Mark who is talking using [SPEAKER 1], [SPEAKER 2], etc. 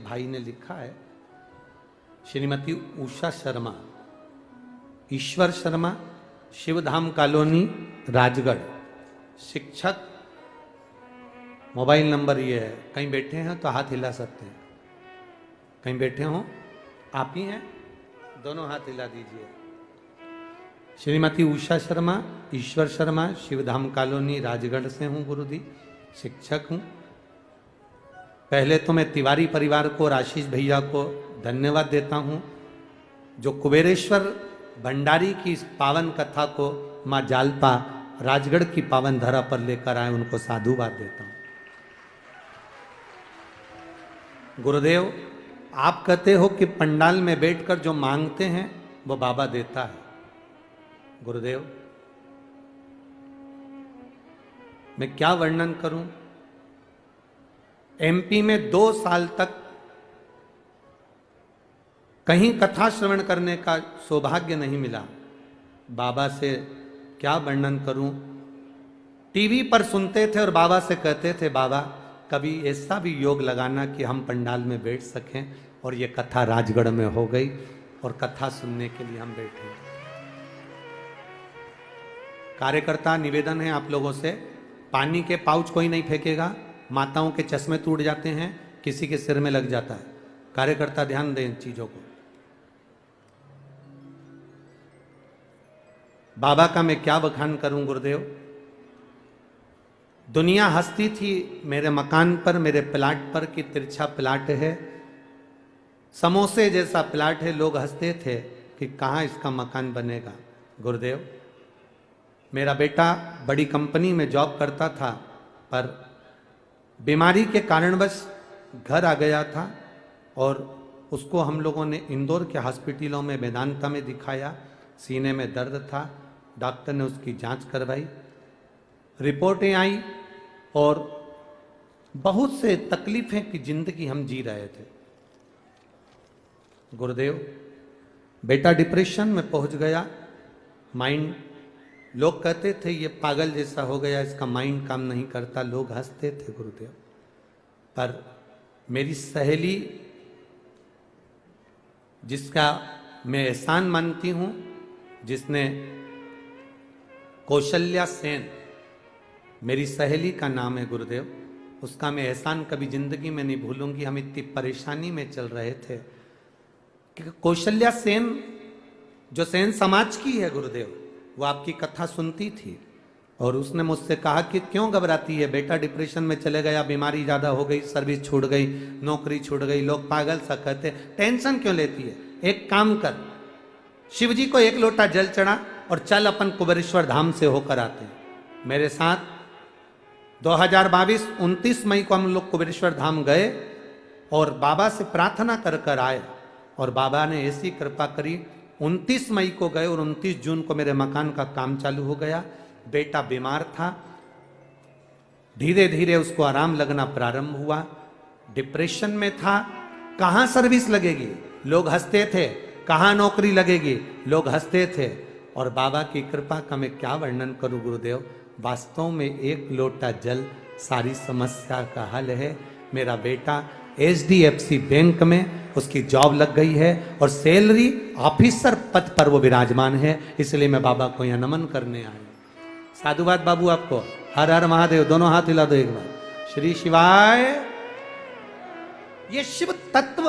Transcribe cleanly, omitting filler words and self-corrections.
[SPEAKER 1] भाई ने लिखा है, श्रीमती उषा शर्मा, ईश्वर शर्मा, शिवधाम कॉलोनी, राजगढ़, शिक्षक। मोबाइल नंबर ये है। कहीं बैठे हैं तो हाथ हिला सकते हैं, कहीं बैठे हो आप ही हैं, दोनों हाथ हिला दीजिए। श्रीमती उषा शर्मा, ईश्वर शर्मा, शिवधाम कॉलोनी, राजगढ़ से हूं गुरुजी, शिक्षक हूं। पहले तो मैं तिवारी परिवार को और आशीष भैया को धन्यवाद देता हूं, जो कुबेरेश्वर भंडारी की इस पावन कथा को मां जालपा राजगढ़ की पावन धरा पर लेकर आए, उनको साधुवाद देता हूं। गुरुदेव, आप कहते हो कि पंडाल में बैठकर जो मांगते हैं वो बाबा देता है। गुरुदेव, मैं क्या वर्णन करूं। एमपी में 2 साल तक कहीं कथा श्रवण करने का सौभाग्य नहीं मिला। बाबा से क्या वर्णन करूं। टीवी पर सुनते थे और बाबा से कहते थे, बाबा कभी ऐसा भी योग लगाना कि हम पंडाल में बैठ सकें। और ये कथा राजगढ़ में हो गई और कथा सुनने के लिए हम बैठे। कार्यकर्ता, निवेदन है आप लोगों से, पानी के पाउच कोई नहीं फेंकेगा। माताओं के चश्मे टूट जाते हैं, किसी के सिर में लग जाता है। कार्यकर्ता ध्यान दें इन चीजों को। बाबा का मैं क्या बखान करूं गुरुदेव। दुनिया हंसती थी मेरे मकान पर, मेरे प्लाट पर कि तिरछा प्लाट है, समोसे जैसा प्लाट है। लोग हंसते थे कि कहां इसका मकान बनेगा। गुरुदेव, मेरा बेटा बड़ी कंपनी में जॉब करता था, पर बीमारी के कारणवश घर आ गया था और उसको हम लोगों ने इंदौर के हॉस्पिटलों में, वेदांता में दिखाया। सीने में दर्द था, डॉक्टर ने उसकी जांच करवाई, रिपोर्टें आई और बहुत से तकलीफें की जिंदगी हम जी रहे थे। गुरुदेव, बेटा डिप्रेशन में पहुंच गया। माइंड, लोग कहते थे ये पागल जैसा हो गया, इसका माइंड काम नहीं करता, लोग हंसते थे गुरुदेव। पर मेरी सहेली, जिसका मैं एहसान मानती हूं, जिसने, कौशल्या सेन मेरी सहेली का नाम है गुरुदेव, उसका मैं एहसान कभी जिंदगी में नहीं भूलूंगी। हम इतनी परेशानी में चल रहे थे कि कौशल्या सेन, जो सेन समाज की है गुरुदेव, वो आपकी कथा सुनती थी और उसने मुझसे कहा कि क्यों घबराती है, बेटा डिप्रेशन में चले गया, बीमारी ज्यादा हो गई, सर्विस छूट गई, नौकरी छूट गई, लोग पागल सा कहते, टेंशन क्यों लेती है। एक काम कर, शिव जी को 1 लोटा जल चढ़ा और चल अपन कुबेरेश्वर धाम से होकर आते हैं मेरे साथ। 2022 29 मई को हम लोग कुबेरेश्वर धाम गए और बाबा से प्रार्थना कर कर आए और बाबा ने ऐसी कृपा करी। 29 मई को गए और 29 जून को मेरे मकान का काम चालू हो गया। बेटा बीमार था, धीरे धीरे उसको आराम लगना प्रारंभ हुआ। डिप्रेशन में था, कहां सर्विस लगेगी, लोग हंसते थे, कहां नौकरी लगेगी, लोग हंसते थे। और बाबा की कृपा का मैं क्या वर्णन करूं गुरुदेव। वास्तव में 1 लोटा जल सारी समस्या का हल है। मेरा बेटा HDFC बैंक में उसकी जॉब लग गई है और सैलरी ऑफिसर पद पर वो विराजमान है। इसलिए मैं बाबा को यहां नमन करने आया। साधुवाद बाबू आपको। हर हर महादेव। दोनों हाथ हिला दो एक बार। श्री शिवाय। ये शिव तत्व